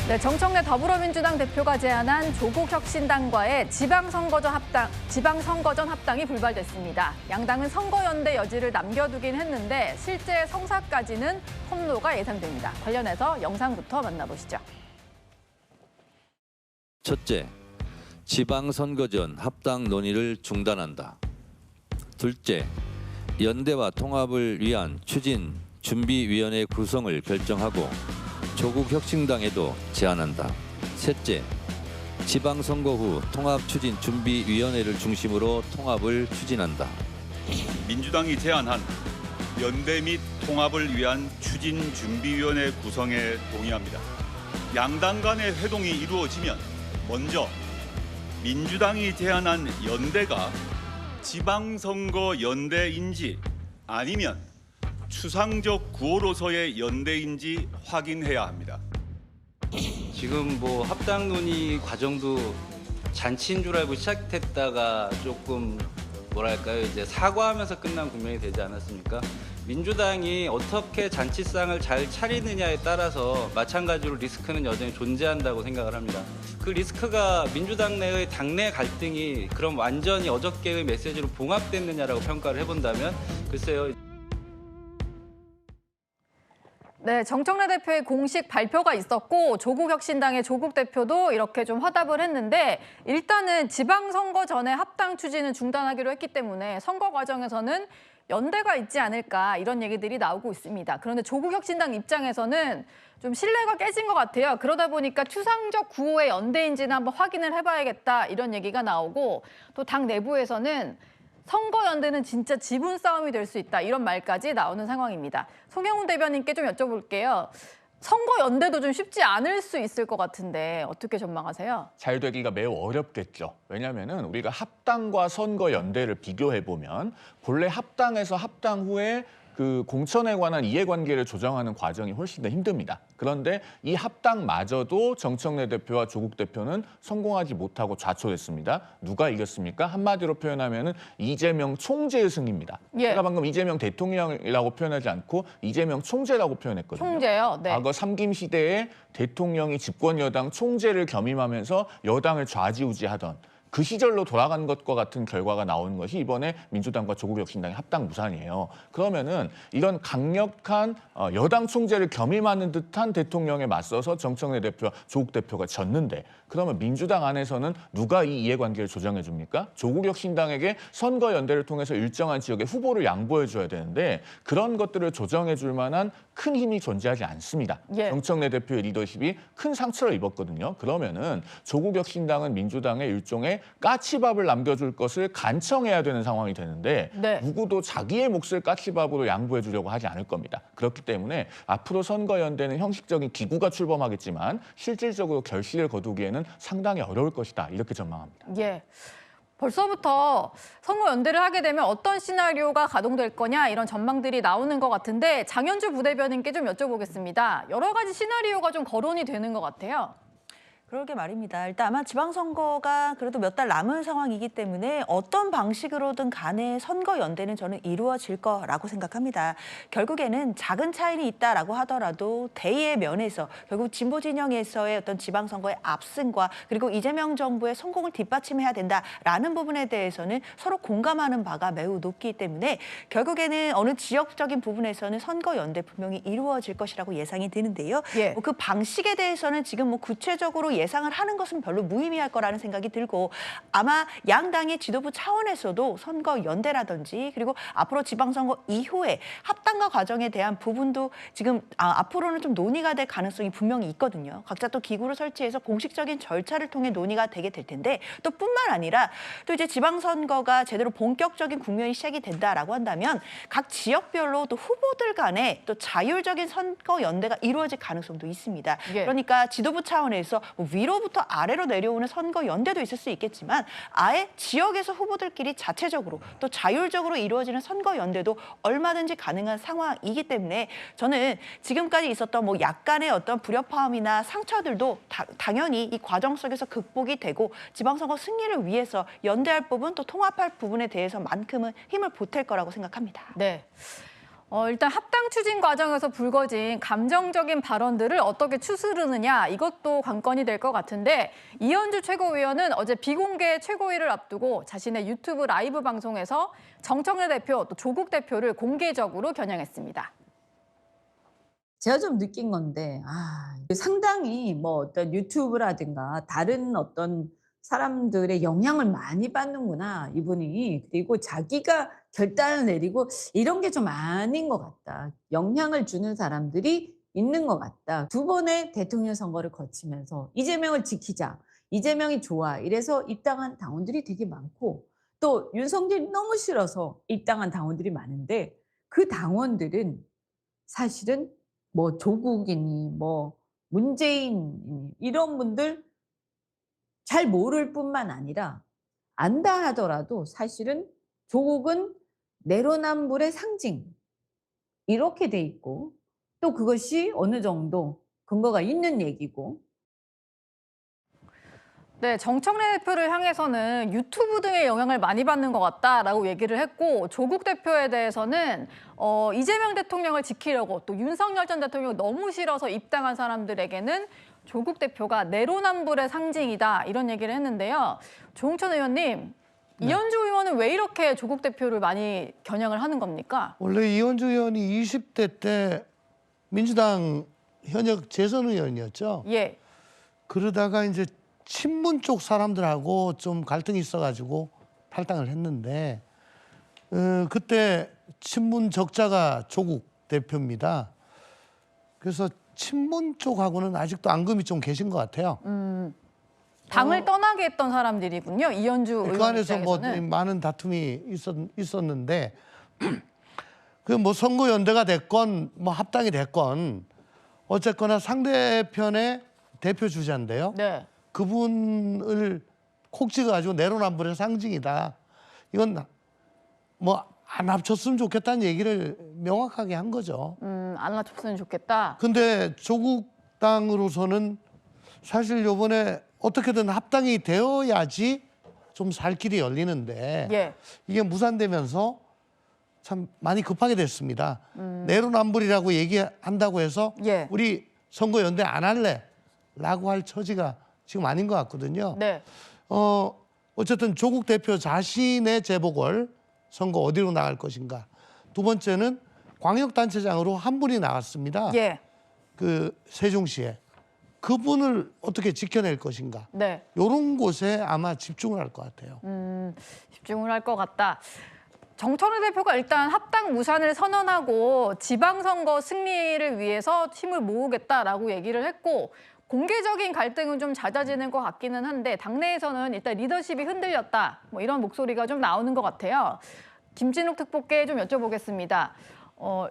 네, 정청래 더불어민주당 대표가 제안한 조국혁신당과의 지방선거전 합당이 불발됐습니다. 양당은 선거연대 여지를 남겨두긴 했는데 실제 성사까지는 험로가 예상됩니다. 관련해서 영상부터 만나보시죠. 첫째, 지방선거전 합당 논의를 중단한다. 둘째, 연대와 통합을 위한 추진 준비위원회 구성을 결정하고 조국혁신당에도 제안한다. 셋째, 지방선거 후 통합추진준비위원회를 중심으로 통합을 추진한다. 민주당이 제안한 연대 및 통합을 위한 추진준비위원회 구성에 동의합니다. 양당 간의 회동이 이루어지면 먼저 민주당이 제안한 연대가 지방선거 연대인지 아니면 추상적 구호로서의 연대인지 확인해야 합니다. 지금 합당 논의 과정도 잔치인 줄 알고 시작했다가 조금 이제 사과하면서 끝난 국면이 되지 않았습니까? 민주당이 어떻게 잔치상을 잘 차리느냐에 따라서 마찬가지로 리스크는 여전히 존재한다고 생각을 합니다. 그 리스크가 민주당 내의 당내 갈등이 그럼 완전히 어저께의 메시지로 봉합됐느냐라고 평가를 해본다면 글쎄요. 네, 정청래 대표의 공식 발표가 있었고 조국혁신당의 조국 대표도 이렇게 좀 화답을 했는데 일단은 지방선거 전에 합당 추진은 중단하기로 했기 때문에 선거 과정에서는 연대가 있지 않을까 이런 얘기들이 나오고 있습니다. 그런데 조국혁신당 입장에서는 좀 신뢰가 깨진 것 같아요. 그러다 보니까 추상적 구호의 연대인지는 한번 확인을 해봐야겠다 이런 얘기가 나오고 또 당 내부에서는 선거연대는 진짜 지분 싸움이 될 수 있다 이런 말까지 나오는 상황입니다. 송영훈 대변인께 좀 여쭤볼게요. 선거연대도 좀 쉽지 않을 수 있을 것 같은데 어떻게 전망하세요? 잘 되기가 매우 어렵겠죠. 왜냐하면 우리가 합당과 선거연대를 비교해보면 본래 합당에서 합당 후에 그 공천에 관한 이해관계를 조정하는 과정이 훨씬 더 힘듭니다. 그런데 이 합당마저도 정청래 대표와 조국 대표는 성공하지 못하고 좌초됐습니다. 누가 이겼습니까? 한마디로 표현하면 이재명 총재의 승리입니다. 예. 제가 방금 이재명 대통령이라고 표현하지 않고 이재명 총재라고 표현했거든요. 총재요? 네. 과거 삼김 시대에 대통령이 집권 여당 총재를 겸임하면서 여당을 좌지우지하던 그 시절로 돌아간 것과 같은 결과가 나오는 것이 이번에 민주당과 조국혁신당의 합당 무산이에요. 그러면은 이런 강력한 여당 총재를 겸임하는 듯한 대통령에 맞서서 정청래 대표와 조국 대표가 졌는데 그러면 민주당 안에서는 누가 이 이해관계를 조정해 줍니까? 조국혁신당에게 선거연대를 통해서 일정한 지역에 후보를 양보해 줘야 되는데 그런 것들을 조정해 줄 만한 큰 힘이 존재하지 않습니다. 예. 정청래 대표의 리더십이 큰 상처를 입었거든요. 그러면은 조국혁신당은 민주당의 일종의 까치밥을 남겨줄 것을 간청해야 되는 상황이 되는데 네. 누구도 자기의 몫을 까치밥으로 양보해 주려고 하지 않을 겁니다. 그렇기 때문에 앞으로 선거연대는 형식적인 기구가 출범하겠지만 실질적으로 결실을 거두기에는 상당히 어려울 것이다. 이렇게 전망합니다. 예. 벌써부터 선거연대를 하게 되면 어떤 시나리오가 가동될 거냐 이런 전망들이 나오는 것 같은데 장현주 부대변인께 좀 여쭤보겠습니다. 여러 가지 시나리오가 좀 거론이 되는 것 같아요. 그러게 말입니다. 일단 아마 지방선거가 그래도 몇 달 남은 상황이기 때문에 어떤 방식으로든 간에 선거연대는 저는 이루어질 거라고 생각합니다. 결국에는 작은 차이는 있다라고 하더라도 대의 면에서 결국 진보 진영에서의 어떤 지방선거의 압승과 그리고 이재명 정부의 성공을 뒷받침해야 된다라는 부분에 대해서는 서로 공감하는 바가 매우 높기 때문에 결국에는 어느 지역적인 부분에서는 선거연대 분명히 이루어질 것이라고 예상이 되는데요. 예. 그 방식에 대해서는 지금 구체적으로 예상을 하는 것은 별로 무의미할 거라는 생각이 들고 아마 양당의 지도부 차원에서도 선거연대라든지 그리고 앞으로 지방선거 이후에 합당과 과정에 대한 부분도 지금 앞으로는 좀 논의가 될 가능성이 분명히 있거든요. 각자 또 기구를 설치해서 공식적인 절차를 통해 논의가 되게 될 텐데 또 뿐만 아니라 또 이제 지방선거가 제대로 본격적인 국면이 시작이 된다라고 한다면 각 지역별로 또 후보들 간에 또 자율적인 선거연대가 이루어질 가능성도 있습니다. 예. 그러니까 지도부 차원에서 위로부터 아래로 내려오는 선거 연대도 있을 수 있겠지만 아예 지역에서 후보들끼리 자체적으로 또 자율적으로 이루어지는 선거 연대도 얼마든지 가능한 상황이기 때문에 저는 지금까지 있었던 약간의 어떤 불협화음이나 상처들도 당연히 이 과정 속에서 극복이 되고 지방선거 승리를 위해서 연대할 부분 또 통합할 부분에 대해서만큼은 힘을 보탤 거라고 생각합니다. 네. 일단 합당 추진 과정에서 불거진 감정적인 발언들을 어떻게 추스르느냐 이것도 관건이 될 것 같은데 이현주 최고위원은 어제 비공개 최고위를 앞두고 자신의 유튜브 라이브 방송에서 정청래 대표 또 조국 대표를 공개적으로 겨냥했습니다. 제가 좀 느낀 건데 상당히 뭐 어떤 유튜브라든가 다른 어떤 사람들의 영향을 많이 받는구나 이분이. 그리고 자기가 결단을 내리고 이런 게 좀 아닌 것 같다. 영향을 주는 사람들이 있는 것 같다. 두 번의 대통령 선거를 거치면서 이재명을 지키자. 이재명이 좋아. 이래서 입당한 당원들이 되게 많고 또 윤석열이 너무 싫어서 입당한 당원들이 많은데 그 당원들은 사실은 뭐 조국이니 뭐 문재인이니 이런 분들 잘 모를 뿐만 아니라 안다 하더라도 사실은 조국은 내로남불의 상징 이렇게 돼 있고 또 그것이 어느 정도 근거가 있는 얘기고. 네, 정청래 대표를 향해서는 유튜브 등의 영향을 많이 받는 것 같다라고 얘기를 했고 조국 대표에 대해서는 이재명 대통령을 지키려고 또 윤석열 전 대통령이 너무 싫어서 입당한 사람들에게는 조국 대표가 내로남불의 상징이다 이런 얘기를 했는데요. 조홍천 의원님, 이현주 의원은 왜 이렇게 조국 대표를 많이 겨냥을 하는 겁니까? 원래 이현주 의원이 20대 때 민주당 현역 재선 의원이었죠. 예. 그러다가 이제 친문 쪽 사람들하고 좀 갈등이 있어가지고 탈당을 했는데 그때 친문 적자가 조국 대표입니다. 그래서 친문 쪽하고는 아직도 앙금이 좀 계신 것 같아요. 당을 떠나게 했던 사람들이군요. 이현주 의원 그 안에서 뭐 입장에서는. 많은 다툼이 있었는데 그 뭐 선거연대가 됐건 뭐 합당이 됐건 어쨌거나 상대편의 대표 주자인데요. 네. 그분을 콕 찍어가지고 내로남불의 상징이다. 이건 뭐 안 합쳤으면 좋겠다는 얘기를 명확하게 한 거죠. 안 맞췄으면 좋겠다. 근데 조국 당으로서는 사실 요번에 어떻게든 합당이 되어야지 좀 살 길이 열리는데 예. 이게 무산되면서 참 많이 급하게 됐습니다. 내로남불이라고 얘기한다고 해서 예. 우리 선거 연대 안 할래 라고 할 처지가 지금 아닌 것 같거든요. 네. 어쨌든 조국 대표 자신의 재보궐 선거 어디로 나갈 것인가. 두 번째는 광역단체장으로 한 분이 나왔습니다. 예. 그 세종시에. 그분을 어떻게 지켜낼 것인가. 네. 이런 곳에 아마 집중을 할 것 같아요. 집중을 할 것 같다. 정청래 대표가 일단 합당 무산을 선언하고 지방선거 승리를 위해서 힘을 모으겠다라고 얘기를 했고 공개적인 갈등은 좀 잦아지는 것 같기는 한데 당내에서는 일단 리더십이 흔들렸다. 뭐 이런 목소리가 좀 나오는 것 같아요. 김진욱 특보께 좀 여쭤보겠습니다.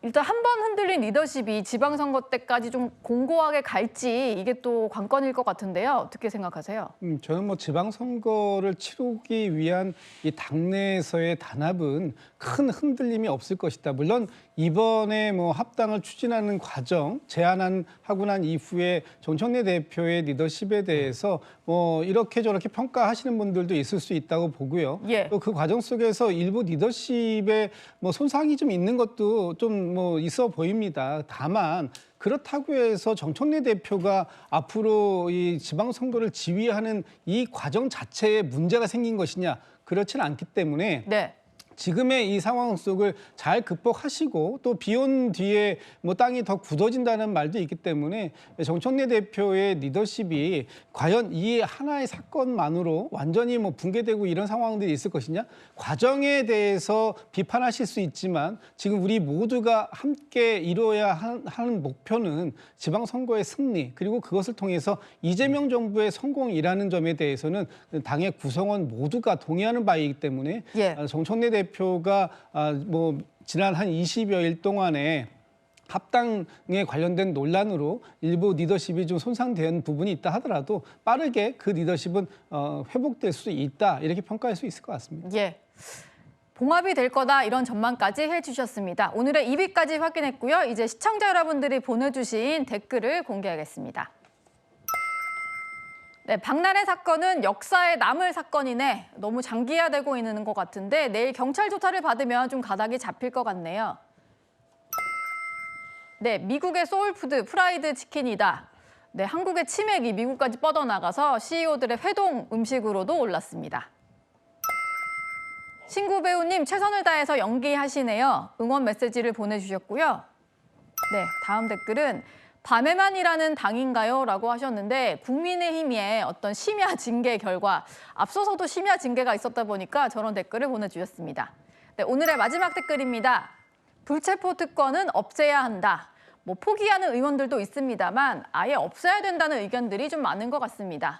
일단 한 번 흔들린 리더십이 지방선거 때까지 좀 공고하게 갈지 이게 또 관건일 것 같은데요. 어떻게 생각하세요? 저는 뭐 지방선거를 치르기 위한 이 당내에서의 단합은 큰 흔들림이 없을 것이다. 물론 이번에 뭐 합당을 추진하는 과정, 제안하고 난 이후에 정청래 대표의 리더십에 대해서 뭐 이렇게 저렇게 평가하시는 분들도 있을 수 있다고 보고요. 예. 또 그 과정 속에서 일부 리더십에 뭐 손상이 좀 있는 것도 좀 뭐 있어 보입니다. 다만 그렇다고 해서 정청래 대표가 앞으로 이 지방선거를 지휘하는 이 과정 자체에 문제가 생긴 것이냐, 그렇지는 않기 때문에 네. 지금의 이 상황 속을 잘 극복하시고 또 비온 뒤에 뭐 땅이 더 굳어진다는 말도 있기 때문에 정청래 대표의 리더십이 과연 이 하나의 사건만으로 완전히 뭐 붕괴되고 이런 상황들이 있을 것이냐? 과정에 대해서 비판하실 수 있지만 지금 우리 모두가 함께 이루어야 하는 목표는 지방선거의 승리, 그리고 그것을 통해서 이재명 정부의 성공이라는 점에 대해서는 당의 구성원 모두가 동의하는 바이기 때문에 예. 정청래 대표가 뭐 지난 한 20여일 동안에 합당에 관련된 논란으로 일부 리더십이 좀 손상된 부분이 있다 하더라도 빠르게 그 리더십은 회복될 수 있다, 이렇게 평가할 수 있을 것 같습니다. 예. 봉합이 될 거다 이런 전망까지 해주셨습니다. 오늘의 2위까지 확인했고요. 이제 시청자 여러분들이 보내주신 댓글을 공개하겠습니다. 네, 박난의 사건은 역사에 남을 사건이네. 너무 장기화되고 있는 것 같은데 내일 경찰 조사를 받으면 좀 가닥이 잡힐 것 같네요. 네, 미국의 소울푸드 프라이드 치킨이다. 네, 한국의 치맥이 미국까지 뻗어나가서 CEO들의 회동 음식으로도 올랐습니다. 신구 배우님 최선을 다해서 연기하시네요. 응원 메시지를 보내주셨고요. 네, 다음 댓글은 밤에만 일하는 당인가요? 라고 하셨는데 국민의힘의 어떤 심야 징계 결과 앞서서도 심야 징계가 있었다 보니까 저런 댓글을 보내주셨습니다. 네, 오늘의 마지막 댓글입니다. 불체포 특권은 없애야 한다. 뭐 포기하는 의원들도 있습니다만 아예 없애야 된다는 의견들이 좀 많은 것 같습니다.